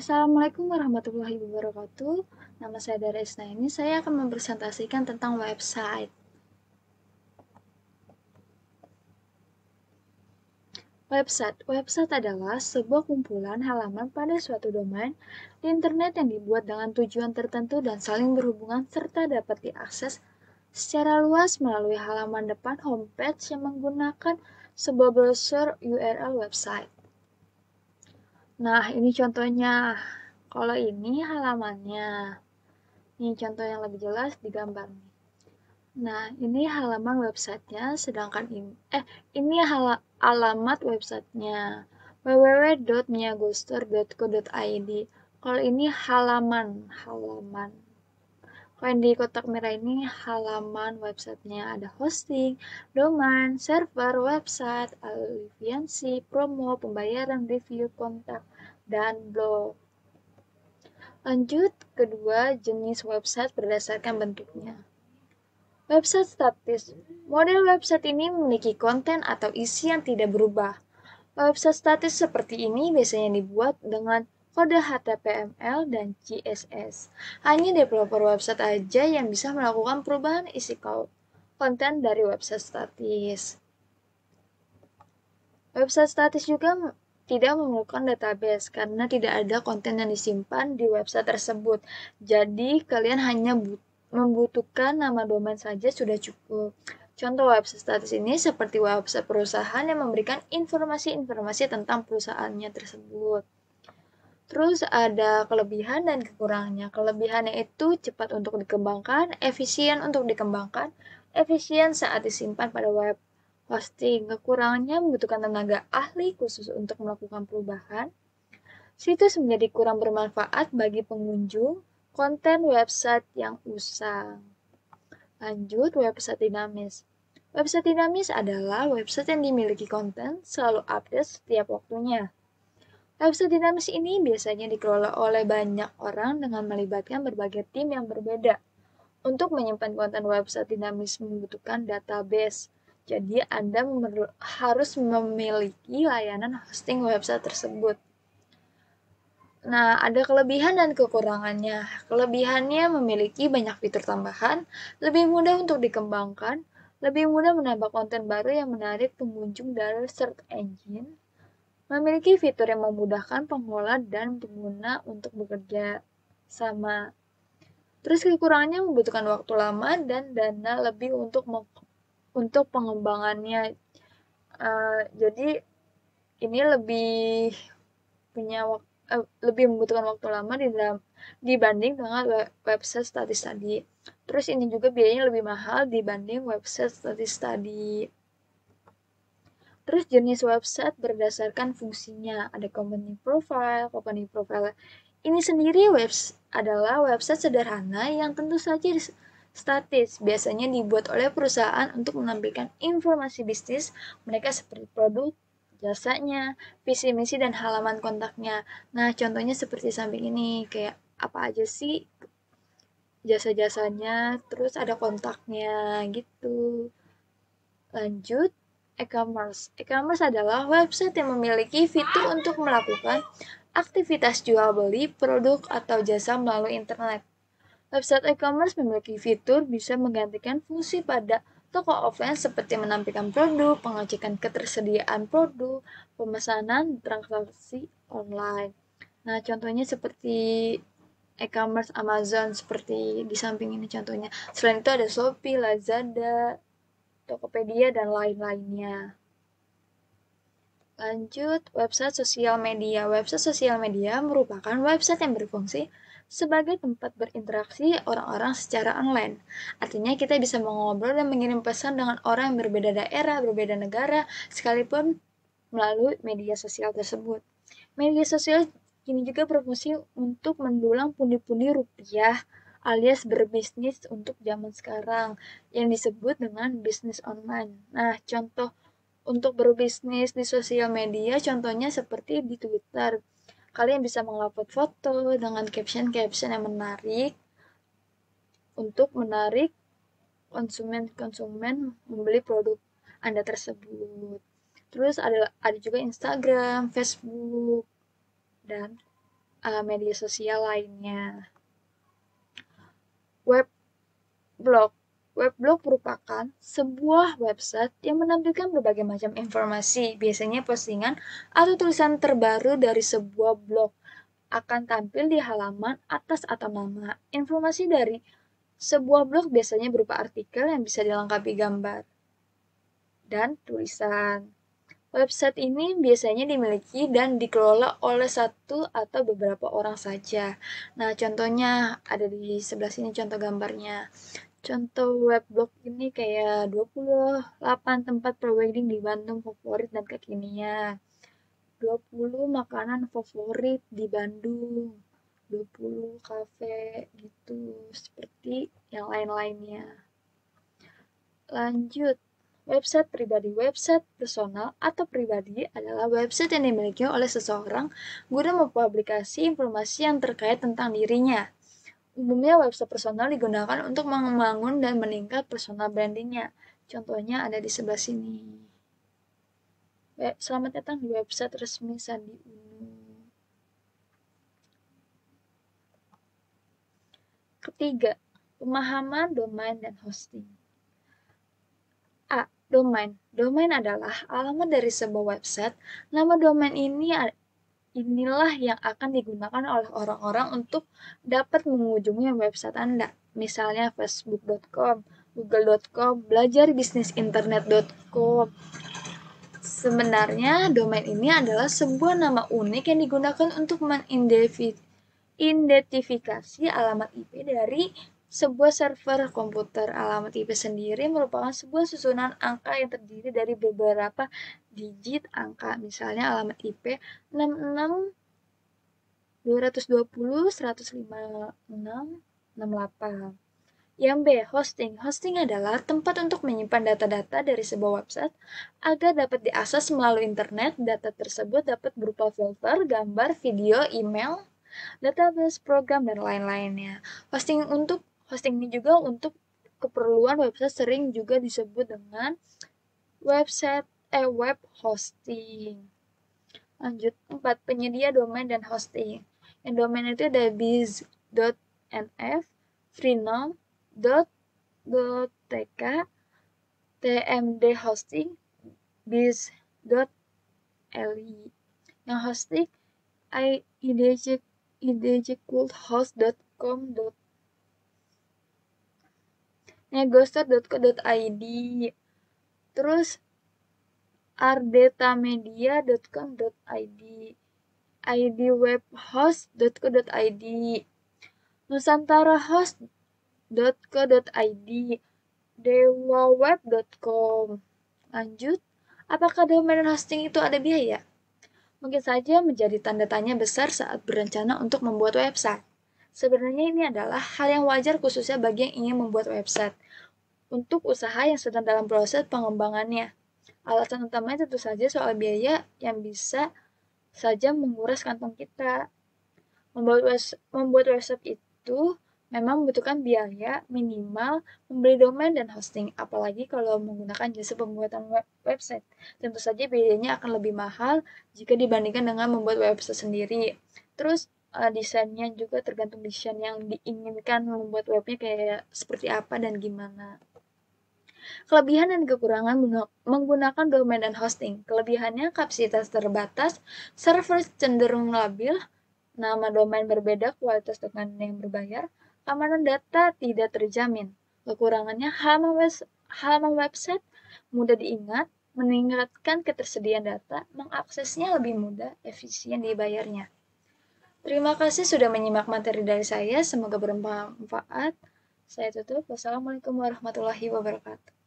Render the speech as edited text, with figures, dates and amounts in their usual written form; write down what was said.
Assalamualaikum warahmatullahi wabarakatuh. Nama saya Dara Isnaini. Saya akan mempresentasikan tentang website. Website adalah sebuah kumpulan halaman pada suatu domain di internet yang dibuat dengan tujuan tertentu dan saling berhubungan serta dapat diakses secara luas melalui halaman depan homepage yang menggunakan sebuah browser URL website. Nah, ini contohnya. Kalau ini halamannya. Ini contoh yang lebih jelas di gambar nih. Nah, ini halaman websitenya, sedangkan ini alamat websitenya www.miagostor.co.id. Kalau ini halaman. Kalau yang di kotak merah ini halaman websitenya, ada hosting, domain, server, website, aliansi, promo, pembayaran, review, kontak, dan blog. Lanjut, kedua jenis website berdasarkan bentuknya. Website statis. Model website ini memiliki konten atau isi yang tidak berubah. Website statis seperti ini biasanya dibuat dengan kode HTML dan CSS. Hanya developer website aja yang bisa melakukan perubahan isi konten dari website statis. Website statis juga tidak memerlukan database karena tidak ada konten yang disimpan di website tersebut. Jadi, kalian hanya membutuhkan nama domain saja sudah cukup. Contoh website statis ini seperti website perusahaan yang memberikan informasi-informasi tentang perusahaannya tersebut. Terus ada kelebihan dan kekurangannya. Kelebihannya itu cepat untuk dikembangkan, efisien untuk dikembangkan, efisien saat disimpan pada web hosting. Kekurangannya membutuhkan tenaga ahli khusus untuk melakukan perubahan. Situs menjadi kurang bermanfaat bagi pengunjung, konten website yang usang. Lanjut, website dinamis. Website dinamis adalah website yang dimiliki konten selalu update setiap waktunya. Website dinamis ini biasanya dikelola oleh banyak orang dengan melibatkan berbagai tim yang berbeda. Untuk menyimpan konten website dinamis membutuhkan database. Jadi, Anda harus memiliki layanan hosting website tersebut. Nah, ada kelebihan dan kekurangannya. Kelebihannya memiliki banyak fitur tambahan, lebih mudah untuk dikembangkan, lebih mudah menambah konten baru yang menarik pengunjung dari search engine, memiliki fitur yang memudahkan pengelola dan pengguna untuk bekerja sama. Terus kekurangannya membutuhkan waktu lama dan dana lebih untuk pengembangannya. Jadi ini lebih membutuhkan waktu lama dibanding dengan website statis tadi. Terus ini juga biayanya lebih mahal dibanding website statis tadi. Terus jenis website berdasarkan fungsinya. Ada company profile. Company profile ini sendiri adalah website sederhana yang tentu saja statis. Biasanya dibuat oleh perusahaan untuk menampilkan informasi bisnis mereka seperti produk, jasanya, visi misi, dan halaman kontaknya. Nah, contohnya seperti samping ini. Kayak apa aja sih jasa-jasanya, terus ada kontaknya gitu. Lanjut, e-commerce. E-commerce adalah website yang memiliki fitur untuk melakukan aktivitas jual beli produk atau jasa melalui internet. Website e-commerce memiliki fitur bisa menggantikan fungsi pada toko offline seperti menampilkan produk, pengecekan ketersediaan produk, pemesanan, transaksi online. Nah, contohnya seperti e-commerce Amazon seperti di samping ini contohnya. Selain itu ada Shopee, Lazada, Tokopedia, dan lain-lainnya. Lanjut, website sosial media. Website sosial media merupakan website yang berfungsi sebagai tempat berinteraksi orang-orang secara online. Artinya kita bisa mengobrol dan mengirim pesan dengan orang yang berbeda daerah, berbeda negara, sekalipun melalui media sosial tersebut. Media sosial kini juga berfungsi untuk mendulang pundi-pundi rupiah alias berbisnis untuk zaman sekarang yang disebut dengan bisnis online. Nah, contoh untuk berbisnis di sosial media contohnya seperti di Twitter. Kalian bisa mengupload foto dengan caption-caption yang menarik untuk menarik konsumen-konsumen membeli produk Anda tersebut. Terus ada juga Instagram, Facebook, dan media sosial lainnya. Webblog. Webblog merupakan sebuah website yang menampilkan berbagai macam informasi, biasanya postingan atau tulisan terbaru dari sebuah blog akan tampil di halaman atas atau nama. Informasi dari sebuah blog biasanya berupa artikel yang bisa dilengkapi gambar dan tulisan. Website ini biasanya dimiliki dan dikelola oleh satu atau beberapa orang saja. Nah, contohnya ada di sebelah sini contoh gambarnya. Contoh webblog ini kayak 28 tempat prewedding di Bandung favorit dan kekinian. 20 makanan favorit di Bandung. 20 kafe gitu, seperti yang lain-lainnya. Lanjut. Website pribadi. Website personal atau pribadi adalah website yang dimiliki oleh seseorang guna mempublikasi informasi yang terkait tentang dirinya. Umumnya website personal digunakan untuk membangun dan meningkat personal brandingnya. Contohnya ada di sebelah sini. Selamat datang di website resmi Sandi Uno. Ketiga, pemahaman domain dan hosting. A. Domain. Domain adalah alamat dari sebuah website. Nama domain inilah yang akan digunakan oleh orang-orang untuk dapat mengunjungi website Anda. Misalnya facebook.com, google.com, belajaribisnisinternet.com. Sebenarnya domain ini adalah sebuah nama unik yang digunakan untuk mengidentifikasi alamat IP dari sebuah server komputer. Alamat IP sendiri merupakan sebuah susunan angka yang terdiri dari beberapa digit angka. Misalnya alamat IP 66 220 156 68. Yang B, hosting. Hosting adalah tempat untuk menyimpan data-data dari sebuah website agar dapat diakses melalui internet. Data tersebut dapat berupa filter, gambar, video, email, database, program, dan lain-lainnya. Hosting ini juga untuk keperluan website sering juga disebut dengan web hosting. Lanjut, 4. Penyedia domain dan hosting. Yang domain itu ada biz.nf, freenom.tk, tmd hosting, biz.li. Yang hosting idjcoolhost.com, negostor.co.id, terus ardetamedia.com.id, idwebhost.co.id, nusantarahost.co.id, dewaweb.com. Lanjut, apakah domain hosting itu ada biaya? Mungkin saja menjadi tanda tanya besar saat berencana untuk membuat website. Sebenarnya ini adalah hal yang wajar khususnya bagi yang ingin membuat website untuk usaha yang sedang dalam proses pengembangannya. Alasan utamanya tentu saja soal biaya yang bisa saja menguras kantong kita. Membuat website itu memang membutuhkan biaya minimal membeli domain dan hosting, apalagi kalau menggunakan jasa pembuatan website. Tentu saja biayanya akan lebih mahal jika dibandingkan dengan membuat website sendiri. Terus desainnya juga tergantung desain yang diinginkan membuat webnya kayak seperti apa dan gimana. Kelebihan dan kekurangan menggunakan domain dan hosting. Kelebihannya kapasitas terbatas, server cenderung labil, nama domain berbeda kualitas dengan yang berbayar, keamanan data tidak terjamin. Kekurangannya halaman website mudah diingat, meningkatkan ketersediaan data, mengaksesnya lebih mudah, efisien dibayarnya. Terima kasih sudah menyimak materi dari saya, semoga bermanfaat. Saya tutup. Wassalamualaikum warahmatullahi wabarakatuh.